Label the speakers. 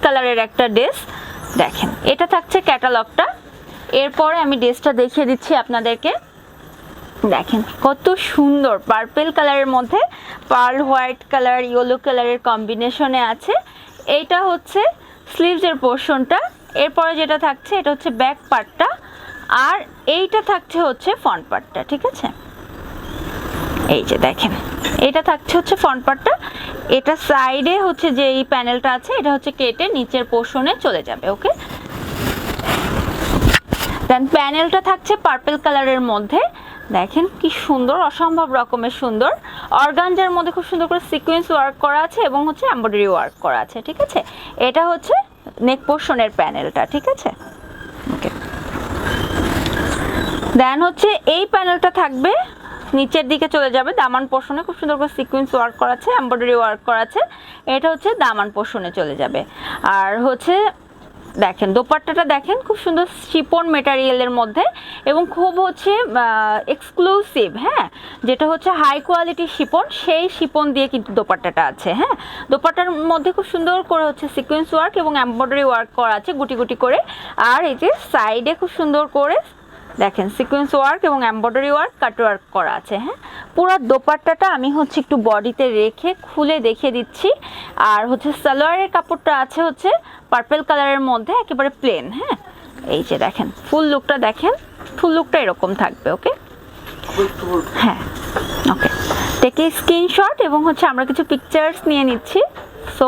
Speaker 1: কালারের একটা ড্রেস। দেখেন এটা থাকছে ক্যাটালগটা। এরপরে আমি ড্রেসটা দেখিয়ে দিচ্ছি আপনাদেরকে। দেখেন কত সুন্দর পার্পল কালারের মধ্যে পার্ল হোয়াইট কালার ইয়েলো কালারের কম্বিনেশনে আছে। এইটা হচ্ছে স্লিভসের পোর্শনটা। এরপরে যেটা থাকছে এটা হচ্ছে ব্যাক পার্টটা, আর এইটা থাকছে হচ্ছে ফ্রন্ট পার্টটা। ঠিক আছে, এই যে দেখেন এটা থাকছে হচ্ছে ফ্রন্ট পার্টটা। এটা সাইডে হচ্ছে যে এই প্যানেলটা আছে এটা হচ্ছে কেটে নিচের পোর্শনে চলে যাবে। ওকে, দেন প্যানেলটা থাকছে পার্পল কালারের মধ্যে। দেখেন কি সুন্দর, অসম্ভব রকমের সুন্দর। অর্গানজার মধ্যে খুব সুন্দর করে সিকোয়েন্স ওয়ার্ক করা আছে এবং হচ্ছে এমব্রয়ডারি ওয়ার্ক করা আছে। ঠিক আছে, এটা হচ্ছে নেক পোর্শনের প্যানেলটা। ঠিক আছে, ওকে। দেন হচ্ছে এই প্যানেলটা থাকবে নিচের দিকে চলে যাবে দামান পোর্শনে, খুব সুন্দর করে সিকোয়েন্স ওয়ার্ক করা আছে, এমব্রয়ডারি ওয়ার্ক করা আছে। এটা হচ্ছে দামান পোর্শনে চলে যাবে। আর হচ্ছে দেখেন দোপাট্টাটা দেখেন খুব সুন্দর শিপন মেটেরিয়ালের মধ্যে এবং খুব হচ্ছে এক্সক্লুসিভ, হ্যাঁ, যেটা হচ্ছে হাই কোয়ালিটি শিপন, সেই শিপন দিয়ে কিন্তু দোপাট্টাটা আছে। হ্যাঁ, দোপাট্টার মধ্যে খুব সুন্দর করে হচ্ছে সিকোয়েন্স ওয়ার্ক এবং এমব্রয়ডারি ওয়ার্ক করা আছে গুটি গুটি করে। আর এই যে সাইডে খুব সুন্দর করে দেখেন সিকোয়েন্স ওয়ার্ক এবং এমব্রয়ডারি ওয়ার্ক কাট ওয়ার্ক করা আছে। হ্যাঁ, পুরো দোপাট্টাটা আমি হচ্ছে একটু বডিতে রেখে খুলে দেখিয়ে দিচ্ছি। আর হচ্ছে সালোয়ারের কাপড়টা আছে হচ্ছে পার্পল কালারের মধ্যে একেবারে প্লেন। হ্যাঁ, এই যে দেখেন ফুল লুকটা, দেখেন ফুল লুকটা এরকম থাকবে। ওকে, হ্যাঁ, ওকে, টেকে স্ক্রিনশট এবং হচ্ছে আমরা কিছু পিকচার্স নিয়ে নিচ্ছি। সো